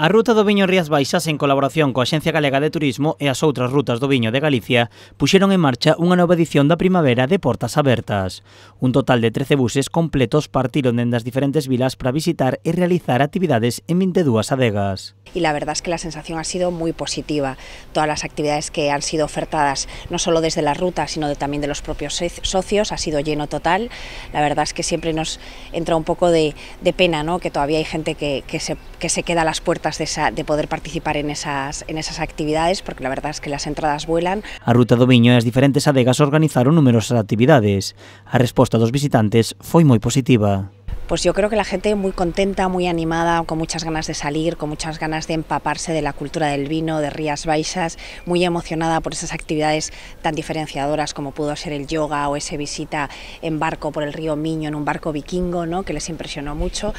A ruta do Viño Rías Baixas, en colaboración coa Axencia Galega de Turismo e as outras rutas do viño de Galicia, puxeron en marcha unha nova edición da primavera de Portas Abertas. Un total de 13 buses completos partiron dende as diferentes vilas para visitar e realizar actividades en 22 adegas. Y la verdad es que la sensación ha sido muy positiva. Todas las actividades que han sido ofertadas, no solo desde la ruta, sino también de los propios socios, ha sido lleno total. La verdad es que siempre nos entra un poco de pena, ¿no?, que todavía hay gente que se queda a las puertas de poder participar en esas actividades, porque la verdad es que las entradas vuelan. A ruta do viño e as diferentes adegas organizaron numerosas actividades. A resposta dos visitantes foi moi positiva. Pues yo creo que la gente muy contenta, muy animada, con muchas ganas de salir, con muchas ganas de empaparse de la cultura del vino, de Rías Baixas, muy emocionada por esas actividades tan diferenciadoras como pudo ser el yoga o esa visita en barco por el río Miño, en un barco vikingo, ¿no?, que les impresionó mucho.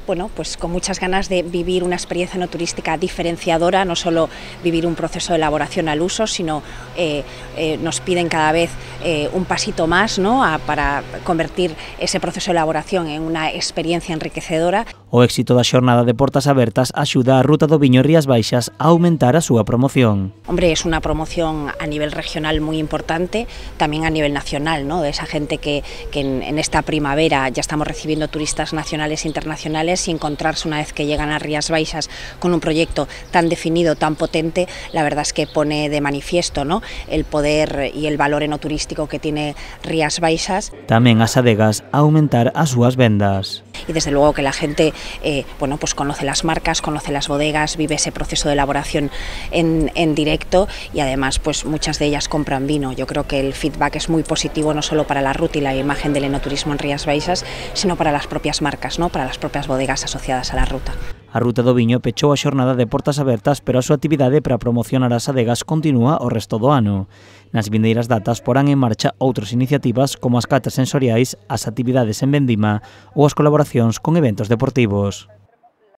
Bueno, pues con muchas ganas de vivir una experiencia no turística diferenciadora, no solo vivir un proceso de elaboración al uso, sino nos piden cada vez un pasito más, ¿no?, para convertir ese proceso de elaboración en unha experiencia enriquecedora. O éxito da xornada de Portas Abertas axuda a ruta do Viño Rías Baixas a aumentar a súa promoción. Hombre, es una promoción a nivel regional muy importante, también a nivel nacional, ¿no?, de esa gente que en esta primavera ya estamos recibiendo turistas nacionales e internacionales, y encontrarse una vez que llegan a Rías Baixas con un proyecto tan definido, tan potente, la verdad es que pone de manifiesto, ¿no?, el poder y el valor enoturístico que tiene Rías Baixas. Tamén as adegas a aumentar as súas vendas. Y desde luego que la gente bueno, pues conoce las marcas, conoce las bodegas, vive ese proceso de elaboración en directo, y además pues muchas de ellas compran vino. Yo creo que el feedback es muy positivo, no solo para la ruta y la imagen del enoturismo en Rías Baixas, sino para las propias marcas, ¿no?, para las propias bodegas asociadas a la ruta. A ruta do viño pechou a xornada de Portas Abertas, pero a súa actividade para promocionar as adegas continúa o resto do ano. Nas vindeiras datas porán en marcha outras iniciativas como as catas sensoriais, as actividades en vendima ou as colaboracións con eventos deportivos.